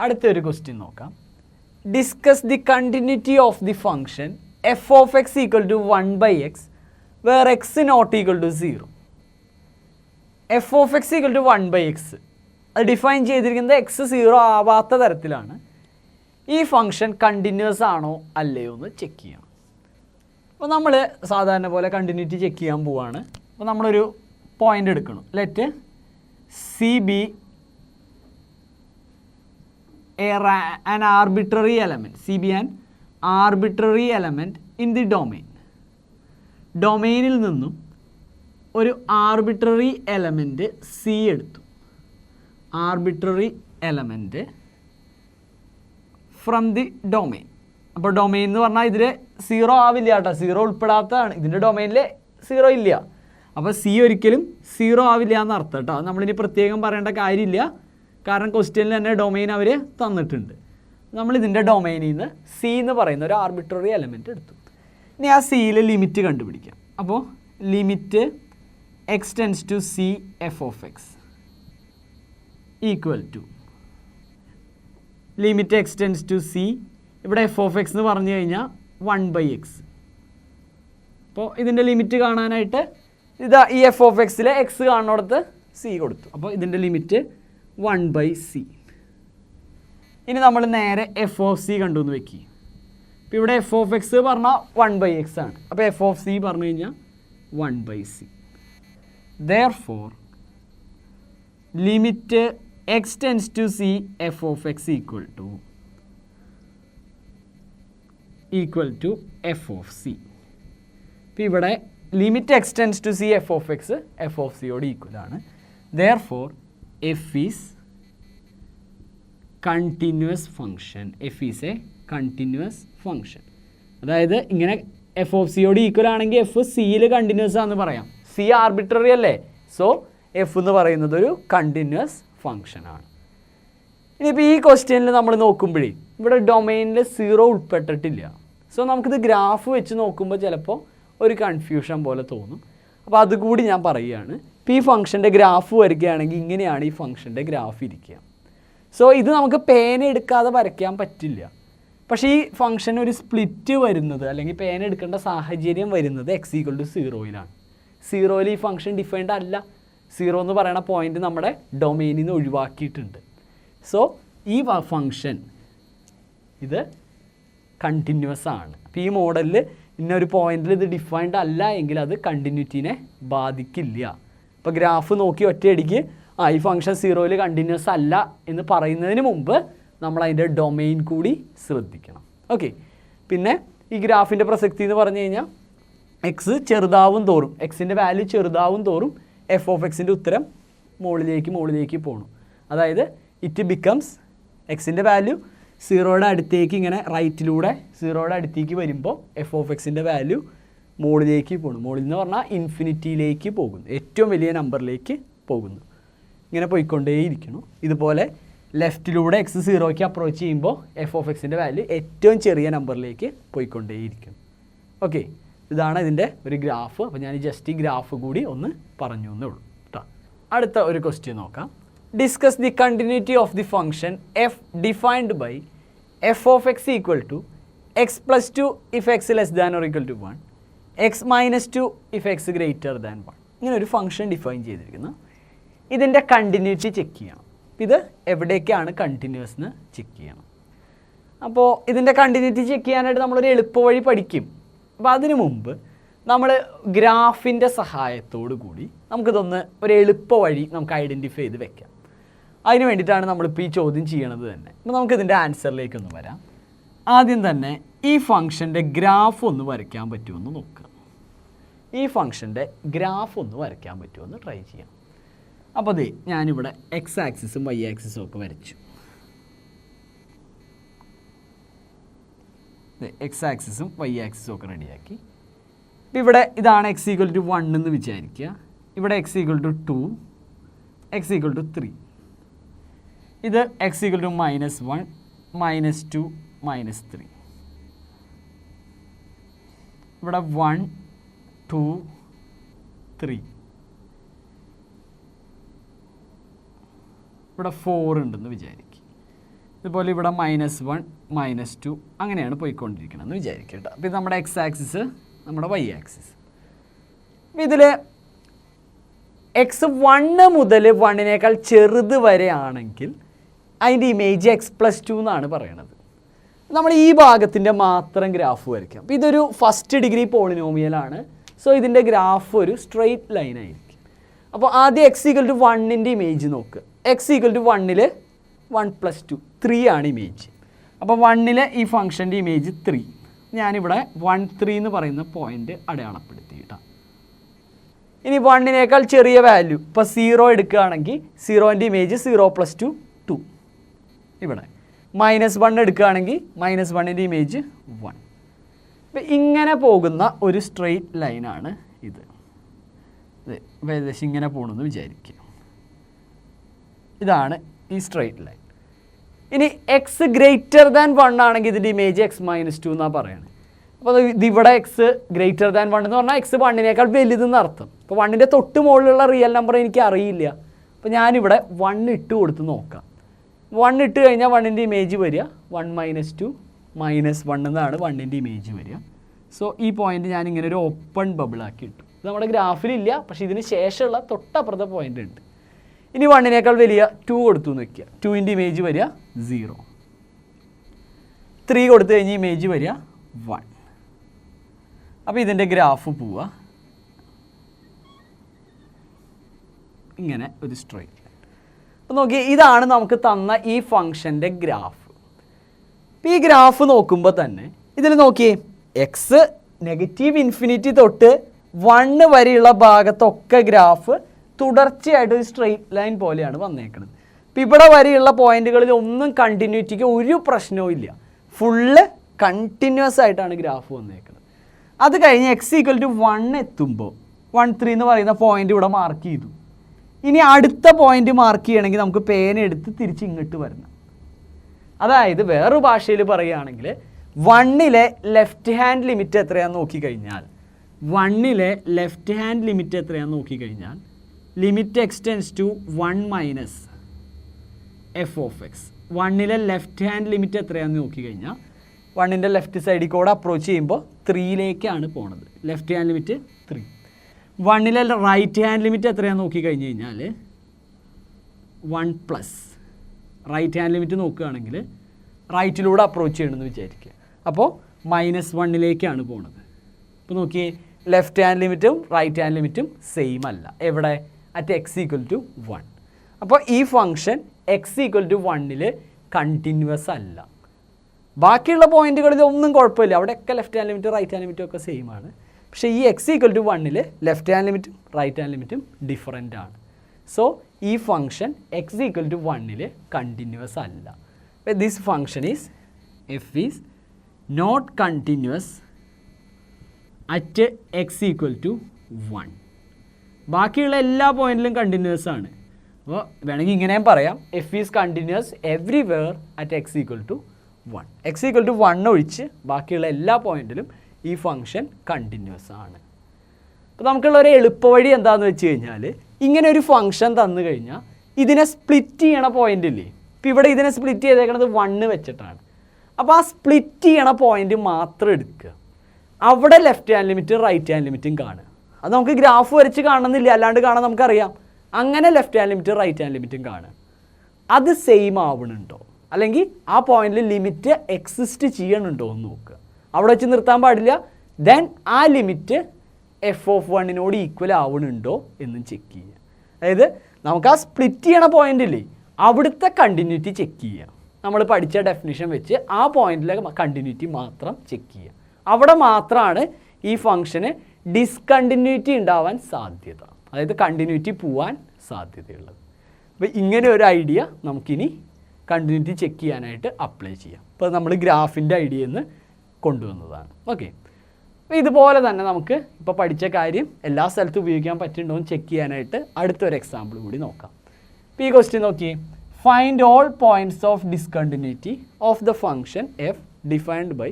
അടുത്തൊരു ക്വസ്റ്റ്യൻ നോക്കാം. Discuss the continuity of the function f of x equal to 1/x where x not equal to 0. F of x equal to 1/x അത് define ചെയ്തിരിക്കുന്നത് X 0 ആവാത്ത തരത്തിലാണ്. ഈ function continuous ആണോ അല്ലയോ എന്ന് ചെക്ക് ചെയ്യണം. അപ്പോൾ നമ്മൾ സാധാരണ പോലെ കണ്ടിന്യൂറ്റി ചെക്ക് ചെയ്യാൻ പോവാണ്. അപ്പോൾ നമ്മളൊരു പോയിൻ്റ് എടുക്കണം. Let see B an arbitrary element, CB an arbitrary element in the domain. ഡൊമെയിനിൽ നിന്നും ഒരു ആർബിട്രറി എലമെൻറ്റ് സി എടുത്തു. Arbitrary element from the domain. അപ്പോൾ ഡൊമെയിൻ എന്ന് പറഞ്ഞാൽ ഇതിൽ 0 ആവില്ല കേട്ടോ, 0 ഉൾപ്പെടാത്തതാണ്. ഇതിൻ്റെ ഡൊമെയിനിൽ 0 ഇല്ല. അപ്പോൾ സി ഒരിക്കലും 0 ആവില്ല എന്നർത്ഥം കേട്ടോ. അത് നമ്മളിനി പ്രത്യേകം പറയേണ്ട കാര്യമില്ല, കാരണം ക്വസ്റ്റ്യനിൽ തന്നെ ഡൊമെയിൻ അവർ തന്നിട്ടുണ്ട്. നമ്മളിതിൻ്റെ ഡൊമെയിനിൽ നിന്ന് സി എന്ന് പറയുന്ന ഒരു ആർബിട്രറി എലമെൻറ്റ് എടുത്തു. ഇനി ആ സിയിൽ ലിമിറ്റ് കണ്ടുപിടിക്കാം. അപ്പോൾ limit x tends to c f of x equal to limit x tends to c, ഇവിടെ എഫ് ഓഫ് എക്സ് എന്ന് പറഞ്ഞു കഴിഞ്ഞാൽ 1/x. അപ്പോൾ ഇതിൻ്റെ ലിമിറ്റ് കാണാനായിട്ട് ഇതാ ഈ എഫ് ഓഫ് എക്സിലെ എക്സ് കാണുന്നിടത്ത് സി കൊടുത്തു. അപ്പോൾ ഇതിൻ്റെ ലിമിറ്റ് 1/c. ഇനി നമ്മൾ നേരെ എഫ് ഓഫ് സി കണ്ടു എന്ന് വെക്കുക. അപ്പോൾ ഇവിടെ എഫ് ഓഫ് എക്സ് പറഞ്ഞാൽ 1/x ആണ്. അപ്പോൾ എഫ് ഓഫ് സി പറഞ്ഞു കഴിഞ്ഞാൽ 1/c. Therefore limit x tends to c f of x equal to f of c. അപ്പോൾ ഇവിടെ limit x tends to c f of x f of സിയോട് equal ആണ്. Therefore f is continuous function. f is a continuous function. അതായത് ഇങ്ങനെ F of സിയോട് equal ആണെങ്കിൽ F സിയിൽ continuous ആണെന്ന് പറയാം. സി ആർബിട്രറി അല്ലേ, സോ എഫ് എന്ന് പറയുന്നത് ഒരു കണ്ടിന്യൂസ് ഫംഗ്ഷൻ ആണ്. ഇനിയിപ്പോൾ ഈ ക്വസ്റ്റ്യനിൽ നമ്മൾ നോക്കുമ്പോഴേ ഇവിടെ ഡൊമെയിനിൽ 0 ഉൾപ്പെട്ടിട്ടില്ല. സോ നമുക്കിത് ഗ്രാഫ് വെച്ച് നോക്കുമ്പോൾ ചിലപ്പോൾ ഒരു കൺഫ്യൂഷൻ പോലെ തോന്നും. അപ്പോൾ അതുകൂടി ഞാൻ പറയുകയാണ്. ഇപ്പോൾ ഈ ഫംഗ്ഷൻ്റെ ഗ്രാഫ് വരികയാണെങ്കിൽ ഇങ്ങനെയാണ് ഈ ഫംഗ്ഷൻ്റെ ഗ്രാഫ് ഇരിക്കുക. സോ ഇത് നമുക്ക് പേന എടുക്കാതെ വരയ്ക്കാൻ പറ്റില്ല. പക്ഷേ ഈ ഫംഗ്ഷൻ ഒരു സ്പ്ലിറ്റ് വരുന്നത് അല്ലെങ്കിൽ പേന എടുക്കേണ്ട സാഹചര്യം വരുന്നത് എക്സ് ഈക്വൽ ടു 0-ലാണ്. 0-ൽ ഈ ഫംഗ്ഷൻ ഡിഫൈൻഡ് അല്ല. 0 എന്ന് പറയുന്ന പോയിന്റ് നമ്മുടെ ഡൊമെയിനിൽ നിന്ന് ഒഴിവാക്കിയിട്ടുണ്ട്. സോ ഈ ഫംഗ്ഷൻ ഇത് കണ്ടിന്യൂസ് ആണ്. അപ്പോൾ ഈ മോഡലിൽ ഇന്നൊരു പോയിന്റിൽ ഇത് ഡിഫൈൻഡ് അല്ല എങ്കിൽ അത് കണ്ടിന്യൂറ്റിനെ ബാധിക്കില്ല. ഇപ്പോൾ ഗ്രാഫ് നോക്കി ഒറ്റയടിക്ക് ഈ ഫംഗ്ഷൻ 0-ൽ കണ്ടിന്യൂസ് അല്ല എന്ന് പറയുന്നതിന് മുമ്പ് നമ്മൾ അതിൻ്റെ ഡൊമെയിൻ കൂടി ശ്രദ്ധിക്കണം. ഓക്കെ, പിന്നെ ഈ ഗ്രാഫിൻ്റെ പ്രസക്തി എന്ന് പറഞ്ഞു കഴിഞ്ഞാൽ എക്സ് ചെറുതാവും തോറും, എക്സിൻ്റെ വാല്യൂ ചെറുതാവും തോറും എഫ് ഓഫ് എക്സിൻ്റെ ഉത്തരം മുകളിലേക്ക് പോകണം. അതായത് ഇറ്റ് ബിക്കംസ് എക്സിൻ്റെ വാല്യൂ 0-യുടെ അടുത്തേക്ക് ഇങ്ങനെ റൈറ്റിലൂടെ 0-യുടെ അടുത്തേക്ക് വരുമ്പോൾ എഫ് ഓഫ് എക്സിൻ്റെ വാല്യൂ മുകളിലേക്ക് പോകണം. മുകളിൽ എന്ന് പറഞ്ഞാൽ ഇൻഫിനിറ്റിയിലേക്ക് പോകുന്നു, ഏറ്റവും വലിയ നമ്പറിലേക്ക് പോകുന്നു. ഇങ്ങനെ പോയിക്കൊണ്ടേയിരിക്കണം. ഇതുപോലെ ലെഫ്റ്റിലൂടെ എക്സ് 0-ക്ക് അപ്രോച്ച് ചെയ്യുമ്പോൾ എഫ് ഓഫ് എക്സിൻ്റെ വാല്യൂ ഏറ്റവും ചെറിയ നമ്പറിലേക്ക് പോയിക്കൊണ്ടേയിരിക്കും. ഓക്കെ, ഇതാണ് ഇതിൻ്റെ ഒരു ഗ്രാഫ്. അപ്പോൾ ഞാൻ ജസ്റ്റ് ഈ ഗ്രാഫ് കൂടി ഒന്ന് പറഞ്ഞു എന്നേ ഉള്ളൂ കേട്ടോ. അടുത്ത ഒരു ക്വസ്റ്റ്യൻ നോക്കാം. Discuss the continuity of the function f defined by f of x equal to x plus 2 if x less than or equal to 1, x minus 2 if x greater than 1. ഇങ്ങനെ ഒരു ഫംഗ്ഷൻ ഡിഫൈൻ ചെയ്തിരിക്കുന്നു. ഇതിൻ്റെ continuity check ചെയ്യണം. ഇത് എവിടേക്കാണ് continuous എന്ന് check ചെയ്യണം. അപ്പോൾ ഇതിൻ്റെ കണ്ടിന്യൂറ്റി ചെക്ക് ചെയ്യാനായിട്ട് നമ്മളൊരു എളുപ്പവഴി പഠിക്കും. അപ്പോൾ അതിനു മുമ്പ് നമ്മൾ ഗ്രാഫിൻ്റെ സഹായത്തോടു കൂടി നമുക്കിതൊന്ന് ഒരു എളുപ്പവഴി നമുക്ക് ഐഡൻറ്റിഫൈ ചെയ്ത് വെക്കാം. അതിന് വേണ്ടിയിട്ടാണ് നമ്മളിപ്പോൾ ഈ ചോദ്യം ചെയ്യണത് തന്നെ. അപ്പോൾ നമുക്കിതിൻ്റെ ആൻസറിലേക്കൊന്ന് വരാം. ആദ്യം തന്നെ ഈ ഫംഗ്ഷൻ്റെ ഗ്രാഫ് ഒന്ന് വരയ്ക്കാൻ പറ്റുമെന്ന് നോക്കുക. ഈ ഫംഗ്ഷൻ്റെ ഗ്രാഫ് ഒന്ന് വരയ്ക്കാൻ പറ്റുമെന്ന് ട്രൈ ചെയ്യാം. അപ്പോൾ അതെ, ഞാനിവിടെ എക്സ് ആക്സിസും വൈ ആക്സിസും ഒക്കെ വരച്ചു. എക്സ് ആക്സിസും വൈ ആക്സിസും ഒക്കെ റെഡിയാക്കി. ഇപ്പോൾ ഇവിടെ ഇതാണ് എക്സ് ഈക്വൽ ടു 1 എന്ന് വിചാരിക്കുക. ഇവിടെ x equal to 2, x equal to 3. ഇത് എക്സ് ഈക്വൽ ടു -1, -2, -3. ഇവിടെ 1, 2, 3. ഇവിടെ 4 ഉണ്ടെന്ന് വിചാരിക്കുക. ഇതുപോലെ ഇവിടെ -1 -2 അങ്ങനെയാണ് പോയിക്കൊണ്ടിരിക്കുന്നത് എന്ന് വിചാരിക്കട്ടെ. അപ്പോൾ ഇത് നമ്മുടെ എക്സ് ആക്സിസ്, നമ്മുടെ വൈ ആക്സിസ്. ഇതിൽ x1 മുതൽ 1 ചെറുത് വരെ ആണെങ്കിൽ അതിൻ്റെ ഇമേജ് x+2 എന്നാണ് പറയണത്. നമ്മൾ ഈ ഭാഗത്തിൻ്റെ മാത്രം ഗ്രാഫ് വരയ്ക്കാം. അപ്പോൾ ഇതൊരു ഫസ്റ്റ് ഡിഗ്രി പോളിനോമിയലാണ്. സോ ഇതിൻ്റെ ഗ്രാഫ് ഒരു സ്ട്രെയിറ്റ് ലൈൻ ആയിരിക്കും. അപ്പോൾ ആദ്യം x=1ൻ്റെ ഇമേജ് നോക്കുക. x=1 1+2 3 ആണ് ഇമേജ്. അപ്പോൾ 1 ഈ ഫംഗ്ഷൻ്റെ ഇമേജ് 3. ഞാനിവിടെ 1, 3 എന്ന് പറയുന്ന പോയിൻ്റ് അടയാളപ്പെടുത്തിയിട്ടാണ്. ഇനി 1 ചെറിയ വാല്യൂ ഇപ്പോൾ 0 എടുക്കുകയാണെങ്കിൽ 0ൻ്റെ ഇമേജ് 0+2 2. ഇവിടെ -1 എടുക്കുകയാണെങ്കിൽ -1ൻ്റെ ഇമേജ് 1. അപ്പം ഇങ്ങനെ പോകുന്ന ഒരു സ്ട്രെയിറ്റ് ലൈനാണ് ഇത്. ഏകദേശം ഇങ്ങനെ പോകണമെന്ന് വിചാരിക്കുക. ഇതാണ് ഈ സ്ട്രെയിറ്റ് ലൈൻ. ഇനി x>1 ആണെങ്കിൽ ഇതിൻ്റെ ഇമേജ് x-2 എന്നാണ് പറയുന്നത്. അപ്പോൾ ഇതിവിടെ x>1 എന്ന് പറഞ്ഞാൽ x 1 വലുതെന്ന് അർത്ഥം. അപ്പോൾ 1ൻ്റെ തൊട്ട് മുകളിലുള്ള റിയൽ നമ്പർ എനിക്ക് അറിയില്ല. അപ്പോൾ ഞാനിവിടെ 1 ഇട്ട് കൊടുത്ത് നോക്കാം. 1 ഇട്ട് കഴിഞ്ഞാൽ 1ൻ്റെ ഇമേജ് വരിക 1 - 2 -1 എന്നാണ് 1ൻ്റെ ഇമേജ് വരിക. സോ ഈ പോയിൻ്റ് ഞാനിങ്ങനെ ഒരു ഓപ്പൺ ബബിളാക്കി ഇട്ടു. ഇത് നമ്മുടെ ഗ്രാഫിലില്ല, പക്ഷേ ഇതിന് ശേഷമുള്ള തൊട്ടപ്പുറത്തെ പോയിൻ്റ് ഉണ്ട്. ഇനി 1 വലിയ 2 കൊടുത്തു എന്ന് വയ്ക്കുക. 2ൻ്റെ ഇമേജ് വരിക 0. 3 കൊടുത്തു കഴിഞ്ഞ് ഇമേജ് വരിക 1. അപ്പോൾ ഇതിൻ്റെ ഗ്രാഫ് പോവുക ഇങ്ങനെ ഒരു സ്ട്രെയിറ്റ് ലൈൻ. അപ്പോൾ നോക്കി, ഇതാണ് നമുക്ക് തന്ന ഈ ഫംഗ്ഷൻ്റെ ഗ്രാഫ്. അപ്പോൾ ഈ ഗ്രാഫ് നോക്കുമ്പോൾ തന്നെ ഇതിൽ നോക്കിയേ, എക്സ് -∞ തൊട്ട് 1 വരെയുള്ള ഭാഗത്തൊക്കെ ഗ്രാഫ് തുടർച്ചയായിട്ട് ഒരു സ്ട്രെയിറ്റ് ലൈൻ പോലെയാണ് വന്നേക്കുന്നത്. ഇപ്പോൾ ഇവിടെ വരെയുള്ള പോയിന്റുകളിൽ ഒന്നും കണ്ടിന്യൂറ്റിക്ക് ഒരു പ്രശ്നവും ഇല്ല. ഫുള്ള് കണ്ടിന്യൂസ് ആയിട്ടാണ് ഗ്രാഫ് വന്നേക്കുന്നത്. അത് കഴിഞ്ഞ് x=1 എത്തുമ്പോൾ 1, 3 എന്ന് പറയുന്ന പോയിന്റ് ഇവിടെ മാർക്ക് ചെയ്തു. ഇനി അടുത്ത പോയിന്റ് മാർക്ക് ചെയ്യണമെങ്കിൽ നമുക്ക് പേന എടുത്ത് തിരിച്ച് ഇങ്ങോട്ട് വരണം. അതായത് വേറൊരു ഭാഷയിൽ പറയുകയാണെങ്കിൽ 1ലെ ലെഫ്റ്റ് ഹാൻഡ് ലിമിറ്റ് എത്രയാണെന്ന് നോക്കിക്കഴിഞ്ഞാൽ ലിമിറ്റ് x → 1 - f(x). 1ലെ ലെഫ്റ്റ് ഹാൻഡ് ലിമിറ്റ് എത്രയാണെന്ന് നോക്കിക്കഴിഞ്ഞാൽ 1ൻ്റെ ലെഫ്റ്റ് സൈഡിൽ കൂടെ അപ്രോച്ച് ചെയ്യുമ്പോൾ 3ലേക്കാണ് പോണത്. Left hand limit 3. 1ലെ റൈറ്റ് ഹാൻഡ് ലിമിറ്റ് എത്രയാണെന്ന് നോക്കിക്കഴിഞ്ഞ് കഴിഞ്ഞാൽ 1+. റൈറ്റ് ഹാൻഡ് ലിമിറ്റ് നോക്കുകയാണെങ്കിൽ റൈറ്റിലൂടെ അപ്രോച്ച് ചെയ്യണമെന്ന് വിചാരിക്കുക. അപ്പോൾ -1ലേക്കാണ് പോണത്. അപ്പോൾ നോക്കിയേ, ലെഫ്റ്റ് ഹാൻഡ് ലിമിറ്റും റൈറ്റ് ഹാൻഡ് ലിമിറ്റും സെയിം അല്ല. എവിടെ? At x=1. അപ്പോൾ ഈ ഫംഗ്ഷൻ x=1 കണ്ടിന്യൂസ് അല്ല. ബാക്കിയുള്ള പോയിന്റുകളിൽ ഒന്നും കുഴപ്പമില്ല, അവിടെയൊക്കെ ലെഫ്റ്റ് ഹാൻഡ് ലിമിറ്റും റൈറ്റ് ഹാൻഡ് ലിമിറ്റും ഒക്കെ സെയിം ആണ്. പക്ഷേ ഈ x=1 ലെഫ്റ്റ് ഹാൻഡ് ലിമിറ്റും റൈറ്റ് ഹാൻഡ് ലിമിറ്റും ഡിഫറൻ്റ് ആണ്. സോ ഈ ഫംഗ്ഷൻ x=1 കണ്ടിന്യൂസ് അല്ല. This function f is not continuous at x=1. ബാക്കിയുള്ള എല്ലാ പോയിന്റിലും കണ്ടിന്യൂസ് ആണ്. അപ്പോൾ വേണമെങ്കിൽ ഇങ്ങനെയും പറയാം, f is continuous everywhere at x=1. x=1 ഒഴിച്ച് ബാക്കിയുള്ള എല്ലാ പോയിന്റിലും ഈ ഫംഗ്ഷൻ കണ്ടിന്യൂസ് ആണ്. അപ്പോൾ നമുക്കുള്ള ഒരു എളുപ്പവഴി എന്താണെന്ന് വെച്ച് കഴിഞ്ഞാൽ, ഇങ്ങനെ ഒരു ഫംഗ്ഷൻ തന്നു കഴിഞ്ഞാൽ ഇതിനെ സ്പ്ലിറ്റ് ചെയ്യണ പോയിന്റ് ഇല്ലേ, ഇപ്പോൾ ഇവിടെ ഇതിനെ സ്പ്ലിറ്റ് ചെയ്തേക്കുന്നത് 1 വെച്ചിട്ടാണ്. അപ്പോൾ ആ സ്പ്ലിറ്റ് ചെയ്യണ പോയിന്റ് മാത്രം എടുക്കുക. അവിടെ ലെഫ്റ്റ് ഹാൻഡ് ലിമിറ്റും റൈറ്റ് ഹാൻഡ് ലിമിറ്റും കാണുക. അത് നമുക്ക് ഗ്രാഫ് വരച്ച് കാണണമെന്നില്ല, അല്ലാണ്ട് കാണാൻ നമുക്കറിയാം. അങ്ങനെ ലെഫ്റ്റ് ഹാൻഡ് ലിമിറ്റും റൈറ്റ് ഹാൻഡ് ലിമിറ്റും കാണുക. അത് സെയിം ആവണുണ്ടോ, അല്ലെങ്കിൽ ആ പോയിന്റിൽ ലിമിറ്റ് എക്സിസ്റ്റ് ചെയ്യണുണ്ടോ എന്ന് നോക്കുക. അവിടെ വെച്ച് നിർത്താൻ പാടില്ല. ദെൻ ആ ലിമിറ്റ് f(1) ഈക്വൽ ആവണുണ്ടോ എന്നും ചെക്ക് ചെയ്യുക. അതായത് നമുക്ക് ആ സ്പ്ലിറ്റ് ചെയ്യണ പോയിന്റ് ഇല്ലേ, അവിടുത്തെ കണ്ടിന്യൂറ്റി ചെക്ക് ചെയ്യുക. നമ്മൾ പഠിച്ച ഡെഫിനിഷൻ വെച്ച് ആ പോയിന്റിലെ കണ്ടിന്യൂറ്റി മാത്രം ചെക്ക് ചെയ്യുക. അവിടെ മാത്രമാണ് ഈ ഫംഗ്ഷന് ഡിസ്കണ്ടിന്യൂറ്റി ഉണ്ടാവാൻ സാധ്യത, അതായത് കണ്ടിന്യൂറ്റി പോവാൻ സാധ്യതയുള്ളത്. അപ്പോൾ ഇങ്ങനെ ഒരു ഐഡിയ നമുക്കിനി കണ്ടിന്യൂറ്റി ചെക്ക് ചെയ്യാനായിട്ട് അപ്ലൈ ചെയ്യാം. അപ്പോൾ നമ്മൾ ഗ്രാഫിൻ്റെ ഐഡിയയിൽ നിന്ന് കൊണ്ടുവന്നതാണ്. ഓക്കെ, അപ്പോൾ ഇതുപോലെ തന്നെ നമുക്ക് ഇപ്പോൾ പഠിച്ച കാര്യം എല്ലാ സ്ഥലത്തും ഉപയോഗിക്കാൻ പറ്റുന്നുണ്ടോ എന്ന് ചെക്ക് ചെയ്യാനായിട്ട് അടുത്തൊരു എക്സാമ്പിൾ കൂടി നോക്കാം. ഇപ്പോൾ ഈ ക്വസ്റ്റ്യൻ നോക്കിയേ, find all points of discontinuity of the function f defined by,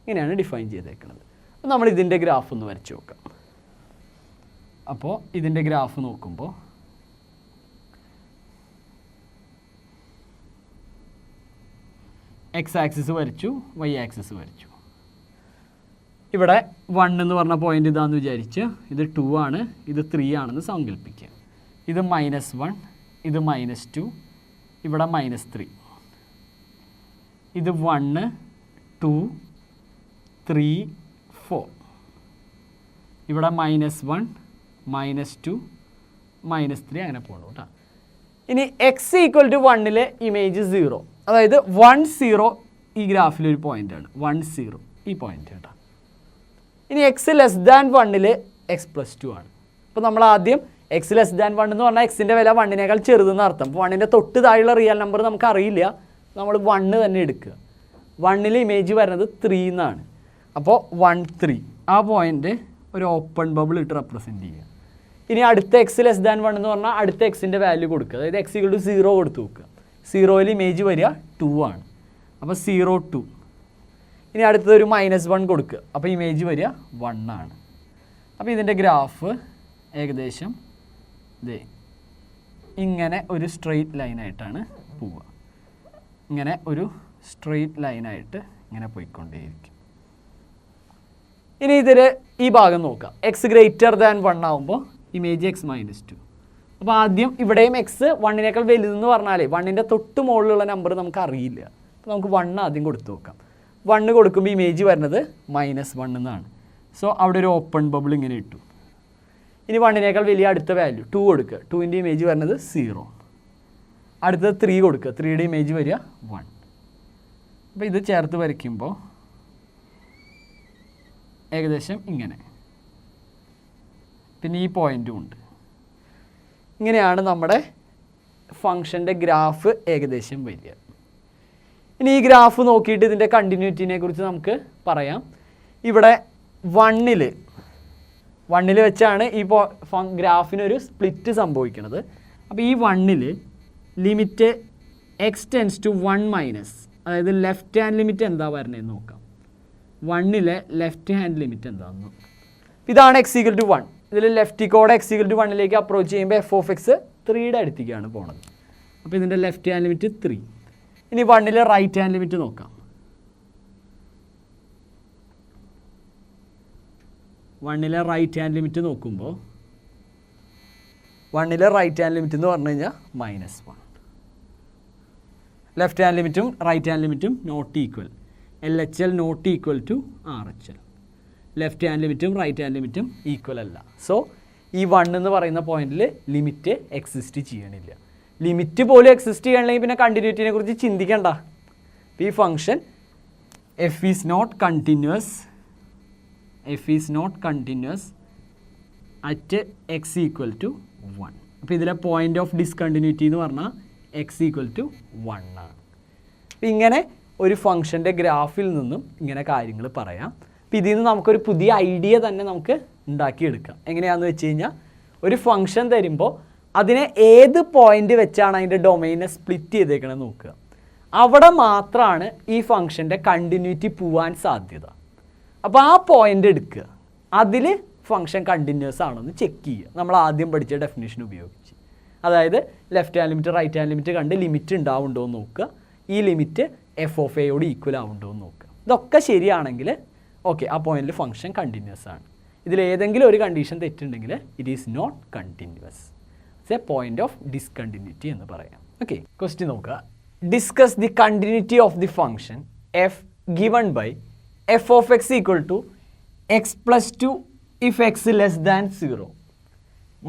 ഇങ്ങനെയാണ് ഡിഫൈൻ ചെയ്തേക്കുന്നത്. അപ്പോൾ നമ്മൾ ഇതിൻ്റെ ഗ്രാഫ് ഒന്ന് വരച്ച് നോക്കാം. അപ്പോൾ ഇതിൻ്റെ ഗ്രാഫ് നോക്കുമ്പോൾ എക്സ് ആക്സിസ് വരച്ചു, വൈ ആക്സിസ് വരച്ചു. ഇവിടെ 1 എന്ന് പറഞ്ഞ പോയിന്റ് ഇതാണെന്ന് വിചാരിച്ച് ഇത് 2 ആണ്, ഇത് 3 ആണെന്ന് സങ്കല്പിക്കുക. ഇത് -1, ഇത് -2, ഇവിടെ -3. ഇത് 1, 2, 3, 4. ഇവിടെ -1, -2, -3 അങ്ങനെ പോകണം കേട്ടോ. ഇനി x = 1 ഇമേജ് 0, അതായത് 1, 0 ഈ ഗ്രാഫിലൊരു പോയിൻ്റാണ്. 1, 0 ഈ പോയിൻ്റ് കേട്ടോ. ഇനി x <1 x+2 ആണ്. അപ്പോൾ നമ്മൾ ആദ്യം x <1 എന്ന് പറഞ്ഞാൽ എക്സിൻ്റെ വില 1നേക്കാൾ ചെറുതെന്ന് അർത്ഥം. അപ്പോൾ 1ൻ്റെ തൊട്ട് താഴെയുള്ള റിയൽ നമ്പർ നമുക്ക് അറിയില്ല, നമ്മൾ 1 തന്നെ എടുക്കുക. 1 ഇമേജ് വരുന്നത് 3 എന്നാണ്. അപ്പോൾ 1, 3 ആ പോയിൻ്റ് ഒരു ഓപ്പൺ ബബിൾ ഇട്ട് റെപ്രസെൻറ്റ് ചെയ്യുക. ഇനി അടുത്ത x <1 എന്ന് പറഞ്ഞാൽ അടുത്ത എക്സിൻ്റെ വാല്യൂ കൊടുക്കുക, അതായത് x = 0 കൊടുത്ത് നോക്കുക. 0യിൽ ഇമേജ് വരിക 2 ആണ്, അപ്പോൾ 0, 2. ഇനി അടുത്തതൊരു -1 കൊടുക്കുക, അപ്പോൾ ഇമേജ് വരിക 1 ആണ്. അപ്പോൾ ഇതിൻ്റെ ഗ്രാഫ് ഏകദേശം ഇങ്ങനെ ഒരു സ്ട്രെയിറ്റ് ലൈനായിട്ടാണ് പോവുക. ഇങ്ങനെ ഒരു സ്ട്രെയിറ്റ് ലൈനായിട്ട് ഇങ്ങനെ പോയിക്കൊണ്ടേയിരിക്കും. ഇനി ഇതിൽ ഈ ഭാഗം നോക്കാം. x > 1 ആകുമ്പോൾ ഇമേജ് x-2. അപ്പോൾ ആദ്യം ഇവിടെയും x 1നേക്കാൾ വലുതെന്ന് പറഞ്ഞാൽ 1ൻ്റെ തൊട്ട് മുകളിലുള്ള നമ്പർ നമുക്ക് അറിയില്ല. അപ്പോൾ നമുക്ക് 1 ആദ്യം കൊടുത്തു നോക്കാം. 1 കൊടുക്കുമ്പോൾ ഇമേജ് വരുന്നത് -1 എന്നാണ്. സോ അവിടെ ഒരു ഓപ്പൺ ബബിൾ ഇങ്ങനെ ഇട്ടു. ഇനി 1നേക്കാൾ വലിയ അടുത്ത വാല്യൂ 2 കൊടുക്കുക, 2ൻ്റെ ഇമേജ് വരുന്നത് 0. അടുത്തത് 3 കൊടുക്കുക, 3യുടെ ഇമേജ് വരിക 1. അപ്പോൾ ഇത് ചേർത്ത് വരയ്ക്കുമ്പോൾ ഏകദേശം ഇങ്ങനെ, പിന്നെ ഈ പോയിൻറ്റും ഉണ്ട്. ഇങ്ങനെയാണ് നമ്മുടെ ഫംഗ്ഷൻ്റെ ഗ്രാഫ് ഏകദേശം വരിക. ഇനി ഈ ഗ്രാഫ് നോക്കിയിട്ട് ഇതിൻ്റെ കണ്ടിന്യൂറ്റിനെ കുറിച്ച് നമുക്ക് പറയാം. ഇവിടെ 1ൽ വെച്ചാണ് ഈ ഗ്രാഫിനൊരു സ്പ്ലിറ്റ് സംഭവിക്കുന്നത്. അപ്പോൾ ഈ 1ൽ ലിമിറ്റ് x → 1 അതായത് ലെഫ്റ്റ് ഹാൻഡ് ലിമിറ്റ് എന്താ വരണേന്ന് നോക്കാം. 1ലെ ലെഫ്റ്റ് ഹാൻഡ് ലിമിറ്റ് എന്താണെന്ന് നോക്കാം. ഇതാണ് x = 1. ഇതിൽ ലെഫ്റ്റ് കോഡ് x = 1ലേക്ക് അപ്രോച്ച് ചെയ്യുമ്പോൾ f(x) 3യുടെ അടുത്തേക്കാണ് പോണത്. അപ്പോൾ ഇതിൻ്റെ ലെഫ്റ്റ് ഹാൻഡ് ലിമിറ്റ് 3. ഇനി 1ലെ റൈറ്റ് ഹാൻഡ് ലിമിറ്റ് നോക്കാം. 1ലെ റൈറ്റ് ഹാൻഡ് ലിമിറ്റ് നോക്കുമ്പോൾ 1ലെ റൈറ്റ് ഹാൻഡ് ലിമിറ്റ് എന്ന് പറഞ്ഞു കഴിഞ്ഞാൽ -1. ലെഫ്റ്റ് ഹാൻഡ് ലിമിറ്റും റൈറ്റ് ഹാൻഡ് ലിമിറ്റും not equal. LHL not equal to RHL. Left hand ലിമിറ്റും റൈറ്റ് ഹാൻഡ് ലിമിറ്റും ഈക്വൽ അല്ല. സോ ഈ 1 എന്ന് പറയുന്ന പോയിന്റിൽ ലിമിറ്റ് എക്സിസ്റ്റ് ചെയ്യണില്ല. ലിമിറ്റ് പോലും എക്സിസ്റ്റ് ചെയ്യണമെങ്കിൽ പിന്നെ കണ്ടിന്യൂറ്റിനെ കുറിച്ച് ചിന്തിക്കണ്ട. ഈ function f is not continuous at x = 1. അപ്പോൾ ഇതിലെ പോയിന്റ് ഓഫ് ഡിസ്കണ്ടിന്യൂറ്റി എന്ന് പറഞ്ഞാൽ x = 1 ആണ്. അപ്പോൾ ഇങ്ങനെ ഒരു ഫംഗ്ഷൻ്റെ ഗ്രാഫിൽ നിന്നും ഇങ്ങനെ കാര്യങ്ങൾ പറയാം. അപ്പോൾ ഇതിൽ നിന്ന് നമുക്കൊരു പുതിയ ഐഡിയ തന്നെ നമുക്ക് ഉണ്ടാക്കിയെടുക്കാം. എങ്ങനെയാണെന്ന് വെച്ച് കഴിഞ്ഞാൽ ഒരു ഫംഗ്ഷൻ തരുമ്പോൾ അതിനെ ഏത് പോയിന്റ് വെച്ചാണ് അതിൻ്റെ ഡൊമൈനെ സ്പ്ലിറ്റ് ചെയ്തേക്കണമെന്ന് നോക്കുക. അവിടെ മാത്രമാണ് ഈ ഫംഗ്ഷൻ്റെ കണ്ടിന്യൂറ്റി പോവാൻ സാധ്യത. അപ്പോൾ ആ പോയിന്റ് എടുക്കുക, അതിൽ ഫംഗ്ഷൻ കണ്ടിന്യൂസ് ആണോ എന്ന് ചെക്ക് ചെയ്യുക. നമ്മൾ ആദ്യം പഠിച്ച ഡെഫിനേഷൻ ഉപയോഗിച്ച്, അതായത് left hand limit right hand limit കണ്ട് ലിമിറ്റ് ഉണ്ടാവുണ്ടോ എന്ന് നോക്കുക. ഈ ലിമിറ്റ് f(a)യോട് ഈക്വൽ ആവുണ്ടോ എന്ന് നോക്കുക. ഇതൊക്കെ ശരിയാണെങ്കിൽ ഓക്കെ, ആ പോയിന്റിൽ ഫംഗ്ഷൻ കണ്ടിന്യൂസ് ആണ്. ഇതിലേതെങ്കിലും ഒരു കണ്ടീഷൻ തെറ്റുണ്ടെങ്കിൽ it is not continuous. It's a point of discontinuity എന്ന് പറയാം. ഓക്കെ, ക്വസ്റ്റ്യൻ നോക്കുക. Discuss the continuity of the function f given by f(x) = x+2 if x less than 0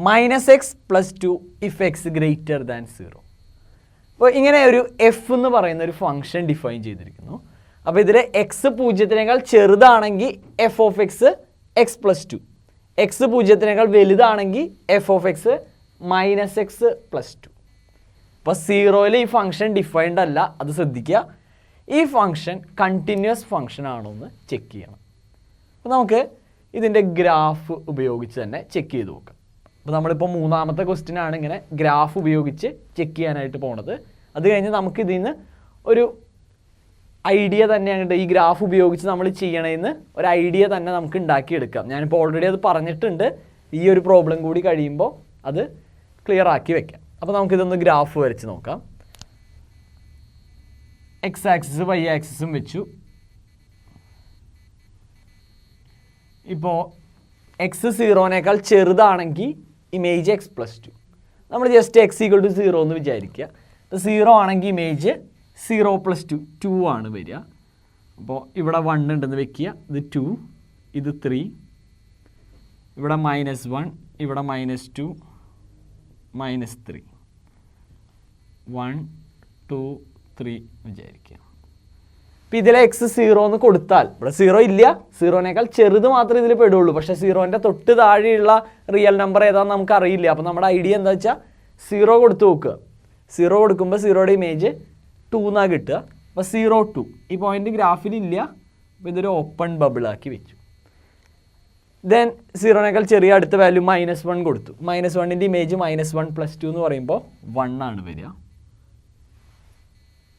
- x+2 if x greater than 0. അപ്പോൾ ഇങ്ങനെ ഒരു F എന്ന് പറയുന്ന ഒരു function define ചെയ്തിരിക്കുന്നു. അപ്പോൾ ഇതിൽ എക്സ് 0-നേക്കാൾ ചെറുതാണെങ്കിൽ f(x) x+2, എക്സ് 0-നേക്കാൾ വലുതാണെങ്കിൽ f(x) -x+2. അപ്പോൾ 0ൽ ഈ ഫംഗ്ഷൻ ഡിഫൈൻഡ് അല്ല, അത് ശ്രദ്ധിക്കുക. ഈ ഫംഗ്ഷൻ കണ്ടിന്യൂസ് ഫംഗ്ഷൻ ആണോ എന്ന് ചെക്ക് ചെയ്യണം. അപ്പോൾ നമുക്ക് ഇതിൻ്റെ ഗ്രാഫ് ഉപയോഗിച്ച് തന്നെ ചെക്ക് ചെയ്ത് നോക്കാം. അപ്പോൾ നമ്മളിപ്പോൾ മൂന്നാമത്തെ ക്വസ്റ്റ്യൻ ആണ് ഇങ്ങനെ ഗ്രാഫ് ഉപയോഗിച്ച് ചെക്ക് ചെയ്യാനായിട്ട് പോണത്. അത് കഴിഞ്ഞ് നമുക്ക് ഇതിൽ നിന്ന് ഒരു ഐഡിയ തന്നെയാണ് ഈ ഗ്രാഫ് ഉപയോഗിച്ച് നമ്മൾ ചെയ്യണമെന്ന് ഒരു ഐഡിയ തന്നെ നമുക്ക് ഉണ്ടാക്കിയെടുക്കാം. ഞാനിപ്പോൾ ഓൾറെഡി അത് പറഞ്ഞിട്ടുണ്ട്. ഈ ഒരു പ്രോബ്ലം കൂടി കഴിയുമ്പോൾ അത് ക്ലിയർ ആക്കി വെക്കാം. അപ്പോൾ നമുക്കിതൊന്ന് ഗ്രാഫ് വരച്ച് നോക്കാം. എക്സ് ആക്സിസ് വൈ ആക്സിസും വെച്ചു. ഇപ്പോൾ എക്സ് 0-നേക്കാൾ ചെറുതാണെങ്കിൽ ഇമേജ് എക്സ് പ്ലസ് 2. നമ്മൾ ജസ്റ്റ് എക്സ് ഈക്വൽ ടു 0 എന്ന് വിചാരിക്കുക. അപ്പോൾ 0 ആണെങ്കിൽ ഇമേജ് 0 + 2 2 ആണ് വരിക. അപ്പോൾ ഇവിടെ 1 ഉണ്ടെന്ന് വെക്കുക. ഇത് 2, ഇത് 3, ഇവിടെ -1, ഇവിടെ -2, -3, 1 2 3 വിചാരിക്കുക. അപ്പോൾ ഇതിലെ എക്സ് 0 എന്ന് കൊടുത്താൽ ഇവിടെ 0 ഇല്ല, 0-നേക്കാൾ ചെറുത് മാത്രമേ ഇതിൽ പെടുള്ളൂ. പക്ഷേ 0-ൻ്റെ തൊട്ട് താഴെയുള്ള റിയൽ നമ്പർ ഏതാണെന്ന് നമുക്ക് അറിയില്ല. അപ്പോൾ നമ്മുടെ ഐഡിയ എന്താ വെച്ചാൽ 0 കൊടുത്ത് നോക്കുക. 0 കൊടുക്കുമ്പോൾ 0യുടെ ഇമേജ് 2 എന്നാണ് കിട്ടുക. അപ്പോൾ 0 2 ഈ പോയിന്റ് ഗ്രാഫിലില്ല. അപ്പോൾ ഇതൊരു ഓപ്പൺ ബബിളാക്കി വെച്ചു. ദെൻ 0-നേക്കാൾ ചെറിയ അടുത്ത വാല്യൂ -1 കൊടുത്തു. -1ൻ്റെ ഇമേജ് -1 + 2 എന്ന് പറയുമ്പോൾ 1 ആണ് വരിക.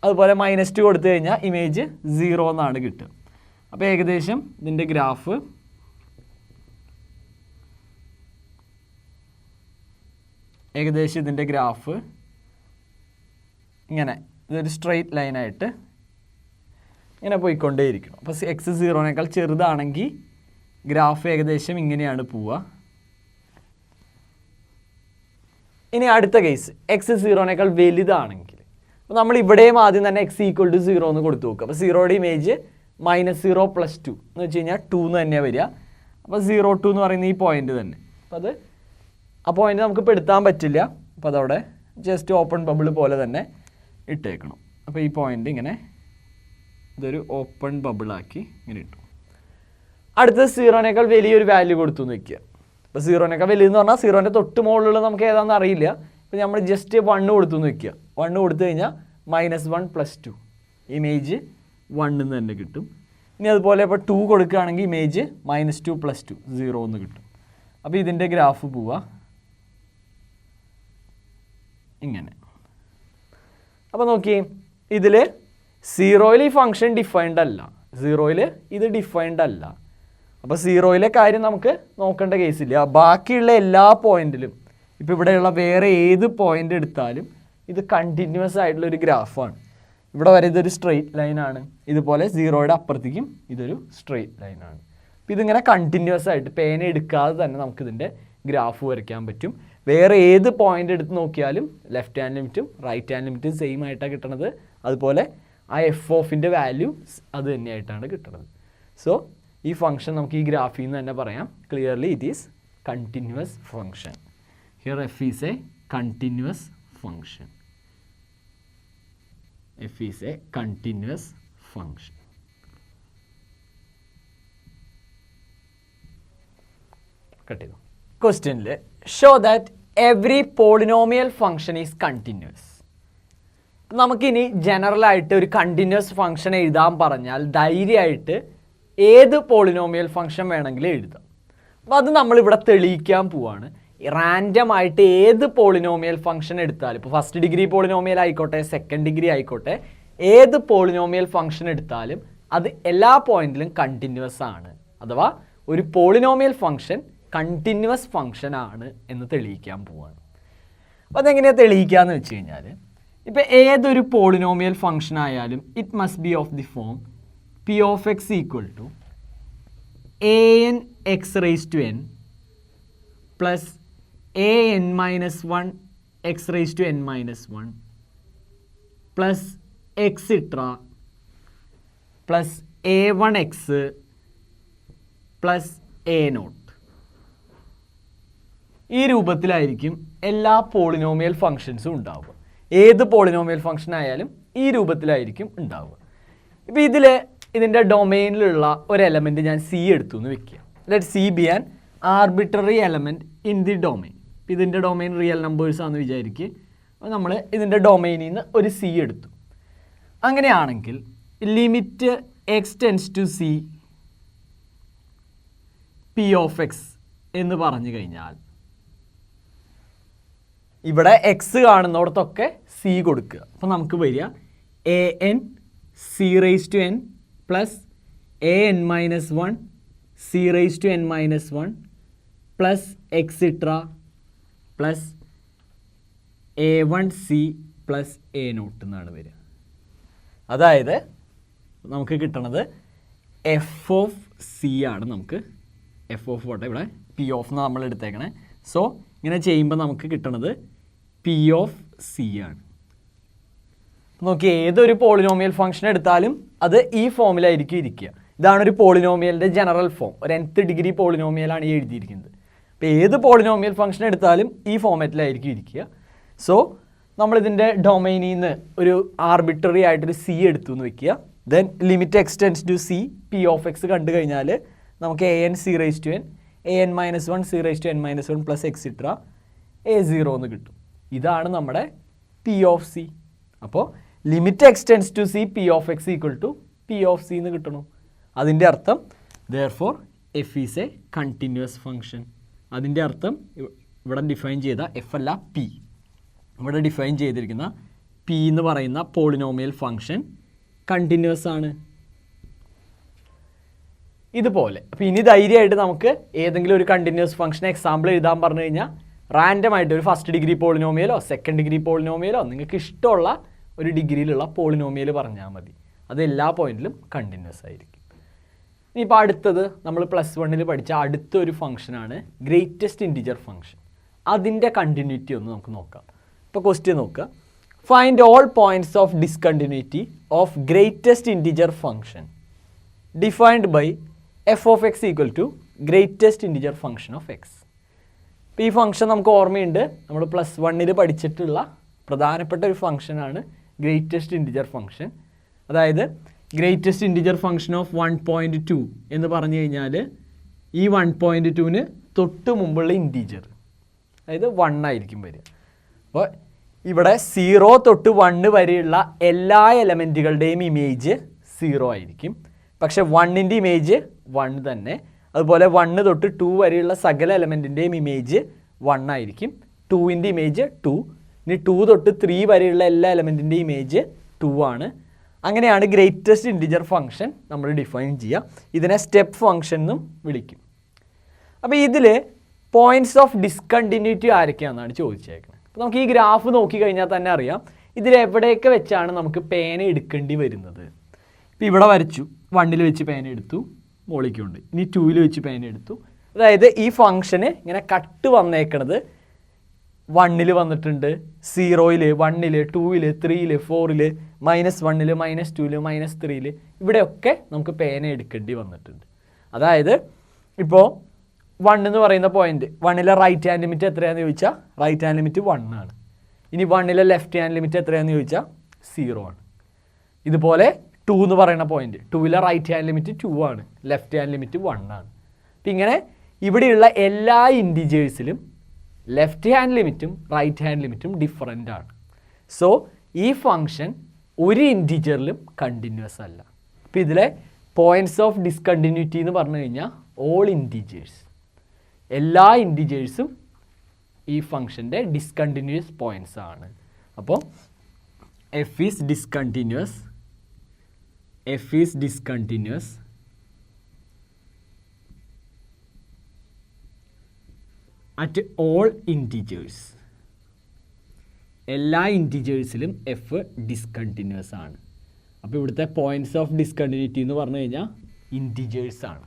അതുപോലെ -2 കൊടുത്തു കഴിഞ്ഞാൽ ഇമേജ് 0 എന്നാണ് കിട്ടുക. അപ്പോൾ ഏകദേശം ഇതിൻ്റെ ഗ്രാഫ് ഇങ്ങനെ ഇതൊരു സ്ട്രെയിറ്റ് ലൈനായിട്ട് ഇങ്ങനെ പോയിക്കൊണ്ടേയിരിക്കണം. അപ്പോൾ എക്സ് 0-നേക്കാൾ ചെറുതാണെങ്കിൽ ഗ്രാഫ് ഏകദേശം ഇങ്ങനെയാണ് പോവുക. ഇനി അടുത്ത കേസ് എക്സ് 0-നേക്കാൾ വലുതാണെങ്കിൽ, അപ്പോൾ നമ്മൾ ഇവിടെയും ആദ്യം തന്നെ എക്സ് ഈക്വൽ ടു 0 എന്ന് കൊടുത്തു നോക്കുക. അപ്പോൾ 0യുടെ ഇമേജ് -0 + 2 എന്ന് വെച്ച് കഴിഞ്ഞാൽ 2 എന്ന് തന്നെയാണ് വരിക. അപ്പോൾ 0 2 എന്ന് പറയുന്ന ഈ പോയിന്റ് തന്നെ. അപ്പോൾ ആ പോയിന്റ് നമുക്ക് പെടുത്താൻ പറ്റില്ല. അപ്പോൾ അതവിടെ ജസ്റ്റ് ഓപ്പൺ ബബിൾ പോലെ തന്നെ ഇട്ടേക്കണം. അപ്പോൾ ഈ പോയിന്റ് ഇങ്ങനെ ഇതൊരു ഓപ്പൺ ബബിളാക്കി ഇങ്ങനെ ഇട്ടു. അടുത്തത് 0-നേക്കാൾ വലിയൊരു വാല്യൂ കൊടുത്തു എന്ന് വയ്ക്കുക. അപ്പോൾ 0-നേക്കാൾ വലുതെന്ന് പറഞ്ഞാൽ 0ൻ്റെ തൊട്ട് മുകളിലുള്ള നമുക്ക് ഏതാണെന്ന് അറിയില്ല. ഇപ്പോൾ നമ്മൾ ജസ്റ്റ് 1 കൊടുത്തു എന്ന് വയ്ക്കുക. 1 കൊടുത്തു കഴിഞ്ഞാൽ -1 + 2 ഇമേജ് 1 എന്ന് തന്നെ കിട്ടും. ഇനി അതുപോലെ ഇപ്പോൾ 2 കൊടുക്കുകയാണെങ്കിൽ ഇമേജ് -2 + 2 0 എന്ന് കിട്ടും. അപ്പോൾ ഇതിൻ്റെ ഗ്രാഫ് പോവുക ഇങ്ങനെ. അപ്പോൾ നോക്കി, ഇതിൽ 0-ൽ ഈ ഫംഗ്ഷൻ ഡിഫൈൻഡ് അല്ല, 0-ൽ ഇത് ഡിഫൈൻഡ് അല്ല. അപ്പോൾ 0-ലെ കാര്യം നമുക്ക് നോക്കേണ്ട കേസില്ല. ബാക്കിയുള്ള എല്ലാ പോയിന്റിലും ഇപ്പോൾ ഇവിടെയുള്ള വേറെ ഏത് പോയിന്റ് എടുത്താലും ഇത് കണ്ടിന്യൂസ് ആയിട്ടുള്ളൊരു ഗ്രാഫാണ്. ഇവിടെ വരെ ഇതൊരു സ്ട്രെയിറ്റ് ലൈനാണ്. ഇതുപോലെ 0യുടെ അപ്പുറത്തേക്കും ഇതൊരു സ്ട്രെയിറ്റ് ലൈനാണ്. അപ്പോൾ ഇതിങ്ങനെ കണ്ടിന്യൂസ് ആയിട്ട് പേന എടുക്കാതെ തന്നെ നമുക്കിതിൻ്റെ ഗ്രാഫ് വരയ്ക്കാൻ പറ്റും. വേറെ ഏത് പോയിന്റ് എടുത്ത് നോക്കിയാലും ലെഫ്റ്റ് ഹാൻഡ് ലിമിറ്റും റൈറ്റ് ഹാൻഡ് ലിമിറ്റും സെയിം ആയിട്ടാണ് കിട്ടുന്നത്. അതുപോലെ ആ എഫ് ഓഫിൻ്റെ വാല്യൂ അത് തന്നെയായിട്ടാണ് കിട്ടുന്നത്. സോ ഈ ഫംഗ്ഷൻ നമുക്ക് ഈ ഗ്രാഫിൽ നിന്ന് തന്നെ പറയാം, clearly it is continuous function. Here F is a continuous function. F is a continuous function. Cut ചെയ്തു. ക്വസ്റ്റ്യനിൽ show that every polynomial function is continuous. നമുക്കിനി ജനറലായിട്ട് ഒരു കണ്ടിന്യൂസ് ഫംഗ്ഷൻ എഴുതാൻ പറഞ്ഞാൽ ധൈര്യമായിട്ട് ഏത് പോളിനോമിയൽ ഫംഗ്ഷൻ വേണമെങ്കിലും എഴുതാം. അപ്പോൾ അത് നമ്മളിവിടെ തെളിയിക്കാൻ പോവാണ്. റാൻഡമായിട്ട് ഏത് പോളിനോമിയൽ ഫംഗ്ഷൻ എടുത്താലും, ഇപ്പോൾ ഫസ്റ്റ് ഡിഗ്രി പോളിനോമിയൽ ആയിക്കോട്ടെ, സെക്കൻഡ് ഡിഗ്രി ആയിക്കോട്ടെ, ഏത് പോളിനോമിയൽ ഫംഗ്ഷൻ എടുത്താലും അത് എല്ലാ പോയിന്റിലും കണ്ടിന്യൂസ് ആണ്. അഥവാ ഒരു പോളിനോമിയൽ ഫംഗ്ഷൻ കണ്ടിന്യൂസ് ഫംഗ്ഷൻ ആണ് എന്ന് തെളിയിക്കാൻ പോവാണ്. അപ്പോൾ അതെങ്ങനെയാണ് തെളിയിക്കുക എന്ന് വെച്ച് കഴിഞ്ഞാൽ, ഇപ്പോൾ ഏതൊരു പോളിനോമിയൽ ഫംഗ്ഷൻ ആയാലും it must be of the form p of x equal to an(x)n plus an-1 x(n-1) plus extra plus a1x plus a0. ഈ രൂപത്തിലായിരിക്കും എല്ലാ പോളിനോമിയൽ ഫംഗ്ഷൻസും ഉണ്ടാവുക. ഏത് പോളിനോമിയൽ ഫംഗ്ഷൻ ആയാലും ഈ രൂപത്തിലായിരിക്കും ഉണ്ടാവുക. ഇപ്പോൾ ഇതിൻ്റെ ഡൊമെയിനിലുള്ള ഒരു എലമെൻറ്റ് ഞാൻ സി എടുത്തു എന്ന് വെക്കുക. Let see B an arbitrary element in the domain. ഇതിൻ്റെ ഡൊമെയിൻ റിയൽ നമ്പേഴ്സ് ആണെന്ന് വിചാരിക്കുക. അപ്പോൾ നമ്മൾ ഇതിൻ്റെ ഡൊമെയിനിൽ നിന്ന് ഒരു സി എടുത്തു. അങ്ങനെയാണെങ്കിൽ limit x tends to c p of x എന്ന് പറഞ്ഞു കഴിഞ്ഞാൽ ഇവിടെ എക്സ് കാണുന്നിടത്തൊക്കെ സി കൊടുക്കുക. അപ്പോൾ നമുക്ക് വരിക an c(n) plus an-1 c(n-1) plus extra plus a1c plus a0 എന്നാണ് വരിക. അതായത് നമുക്ക് കിട്ടണത് എഫ് ഓഫ് സി ആണ്. നമുക്ക് എഫ് ഓഫ് പോട്ടെ, ഇവിടെ പി ഓഫ് എന്ന് നമ്മൾ എടുത്തേക്കണേ. സോ ഇങ്ങനെ ചെയ്യുമ്പോൾ നമുക്ക് കിട്ടണത് പി ഓഫ് സി ആണ്. നോക്കി, ഏതൊരു പോളിനോമിയൽ ഫംഗ്ഷൻ എടുത്താലും അത് ഈ ഫോമിലായിരിക്കും ഇരിക്കുക. ഇതാണ് ഒരു പോളിനോമിയലിൻ്റെ ജനറൽ ഫോം. ഒരു nth ഡിഗ്രി പോളിനോമിയലാണ് ഈ എഴുതിയിരിക്കുന്നത്. അപ്പോൾ ഏത് പോളിനോമിയൽ ഫംഗ്ഷൻ എടുത്താലും ഈ ഫോമാറ്റിലായിരിക്കും ഇരിക്കുക. സോ നമ്മളിതിൻ്റെ ഡൊമൈനിൽ നിന്ന് ഒരു ആർബിട്രറി ആയിട്ടൊരു സി എടുത്തു എന്ന് വെക്കുക. Then limit x tends to c p of x കണ്ടു കഴിഞ്ഞാൽ നമുക്ക് an c⁻n an-1 c⁻n-1 plus extra a0 എന്ന് കിട്ടും. ഇതാണ് നമ്മുടെ പി ഓഫ് സി. അപ്പോൾ limit x tends to c p of x equal to p of c എന്ന് കിട്ടണം. അതിൻ്റെ അർത്ഥം therefore f is a continuous function. അതിൻ്റെ അർത്ഥം ഇവിടെ ഡിഫൈൻ ചെയ്ത എഫ് അല്ല പി, ഇവിടെ ഡിഫൈൻ ചെയ്തിരിക്കുന്ന പി എന്ന് പറയുന്ന പോളിനോമിയൽ ഫംഗ്ഷൻ കണ്ടിന്യൂസ് ആണ്. ഇതുപോലെ അപ്പോൾ ഇനി ധൈര്യമായിട്ട് നമുക്ക് ഏതെങ്കിലും ഒരു കണ്ടിന്യൂസ് ഫംഗ്ഷൻ എക്സാമ്പിൾ എഴുതാൻ പറഞ്ഞു കഴിഞ്ഞാൽ റാൻഡം ആയിട്ട് ഒരു ഫസ്റ്റ് ഡിഗ്രി പോളിനോമിയലോ സെക്കൻഡ് ഡിഗ്രി പോളിനോമിയലോ നിങ്ങൾക്ക് ഇഷ്ടമുള്ള ഒരു ഡിഗ്രിയിലുള്ള പോളിനോമിയൽ പറഞ്ഞാൽ മതി. അത് എല്ലാ പോയിന്റിലും കണ്ടിന്യൂസ് ആയിരിക്കും. ഇനിയിപ്പോൾ അടുത്തത് നമ്മൾ +1 പഠിച്ച അടുത്തൊരു ഫംഗ്ഷനാണ് ഗ്രേറ്റസ്റ്റ് ഇൻറ്റിജർ ഫംഗ്ഷൻ. അതിൻ്റെ കണ്ടിന്യൂറ്റി ഒന്ന് നമുക്ക് നോക്കാം. ഇപ്പോൾ ക്വസ്റ്റ്യൻ നോക്കുക. Find all points of discontinuity of greatest integer function defined by f of x equal to greatest integer function of x. ഇപ്പോൾ ഈ ഫംഗ്ഷൻ നമുക്ക് ഓർമ്മയുണ്ട്, നമ്മൾ +1 പഠിച്ചിട്ടുള്ള പ്രധാനപ്പെട്ട ഒരു ഫംഗ്ഷനാണ് ഗ്രേറ്റസ്റ്റ് ഇൻറ്റിജർ ഫംഗ്ഷൻ. അതായത് ഗ്രേറ്റസ്റ്റ് ഇൻറ്റിജർ ഫംഗ്ഷൻ ഓഫ് 1.2 എന്ന് പറഞ്ഞു കഴിഞ്ഞാൽ ഈ 1.2ന് തൊട്ട് മുമ്പുള്ള ഇൻറ്റീജർ, അതായത് 1 ആയിരിക്കും വരിക. അപ്പോൾ ഇവിടെ 0 തൊട്ട് 1 വരെയുള്ള എല്ലാ എലമെൻറ്റുകളുടെയും ഇമേജ് 0 ആയിരിക്കും. പക്ഷേ 1ൻ്റെ ഇമേജ് 1 തന്നെ. അതുപോലെ 1 തൊട്ട് 2 വരെയുള്ള സകല എലമെൻറ്റിൻ്റെയും ഇമേജ് 1 ആയിരിക്കും. 2ൻ്റെ ഇമേജ് 2. ഇനി 2 തൊട്ട് 3 വരെയുള്ള എല്ലാ എലമെൻറ്റിൻ്റെയും ഇമേജ് 2 ആണ്. അങ്ങനെയാണ് ഗ്രേറ്റസ്റ്റ് ഇൻറ്റിജർ ഫംഗ്ഷൻ നമ്മൾ ഡിഫൈൻ ചെയ്യുക. ഇതിനെ സ്റ്റെപ്പ് ഫംഗ്ഷൻ എന്നും വിളിക്കും. അപ്പോൾ ഇതിൽ പോയിൻറ്റ്സ് ഓഫ് ഡിസ്കണ്ടിന്യൂറ്റി ആരൊക്കെയാണെന്നാണ് ചോദിച്ചേക്കുന്നത്. അപ്പോൾ നമുക്ക് ഈ ഗ്രാഫ് നോക്കിക്കഴിഞ്ഞാൽ തന്നെ അറിയാം ഇതിലെവിടെയൊക്കെ വെച്ചാണ് നമുക്ക് പേന എടുക്കേണ്ടി വരുന്നത്. ഇപ്പോൾ ഇവിടെ വരച്ചു, 1 വെച്ച് പേന എടുത്തു, മോളിക്കുണ്ട്. ഇനി 2 വെച്ച് പേന എടുത്തു. അതായത് ഈ ഫംഗ്ഷന് ഇങ്ങനെ കട്ട് വന്നേക്കണത് 1 വന്നിട്ടുണ്ട്, 0, 1, 2, 3, 4, -1, -2, -3 ഇവിടെയൊക്കെ നമുക്ക് പേന എടുക്കേണ്ടി വന്നിട്ടുണ്ട്. അതായത് ഇപ്പോൾ 1 എന്ന് പറയുന്ന പോയിന്റ്, 1ലെ റൈറ്റ് ഹാൻഡ് ലിമിറ്റ് എത്രയാണെന്ന് ചോദിച്ചാൽ റൈറ്റ് ഹാൻഡ് ലിമിറ്റ് 1 ആണ്. ഇനി 1ലെ ലെഫ്റ്റ് ഹാൻഡ് ലിമിറ്റ് എത്രയാണെന്ന് ചോദിച്ചാൽ 0 ആണ്. ഇതുപോലെ 2 എന്ന് പറയുന്ന പോയിന്റ്, 2ലെ റൈറ്റ് ഹാൻഡ് ലിമിറ്റ് 2 ആണ്, ലെഫ്റ്റ് ഹാൻഡ് ലിമിറ്റ് 1 ആണ്. അപ്പം ഇങ്ങനെ ഇവിടെയുള്ള എല്ലാ ഇൻറ്റിജേഴ്സിലും ലെഫ്റ്റ് ഹാൻഡ് ലിമിറ്റും റൈറ്റ് ഹാൻഡ് ലിമിറ്റും ഡിഫറൻ്റ് ആണ്. സോ ഈ ഫംഗ്ഷൻ ഒരു ഇൻറ്റിജറിലും കണ്ടിന്യൂസ് അല്ല. അപ്പോൾ ഇതിലെ പോയിൻറ്റ്സ് ഓഫ് ഡിസ്കണ്ടിന്യൂറ്റി എന്ന് പറഞ്ഞു കഴിഞ്ഞാൽ ഓൾ ഇൻറ്റിജേഴ്സ്, എല്ലാ ഇൻറ്റിജേഴ്സും ഈ ഫംഗ്ഷൻ്റെ ഡിസ്കണ്ടിന്യൂസ് പോയിൻറ്റ്സ് ആണ്. അപ്പോൾ F is discontinuous at all integers. എല്ലാ ഇൻറ്റിജേഴ്സിലും എഫ് ഡിസ്കണ്ടിന്യൂസ് ആണ്. അപ്പോൾ ഇവിടുത്തെ പോയിൻറ്റ്സ് ഓഫ് ഡിസ്കണ്ടിന്യൂറ്റി എന്ന് പറഞ്ഞു കഴിഞ്ഞാൽ ഇൻറ്റിജേഴ്സ് ആണ്.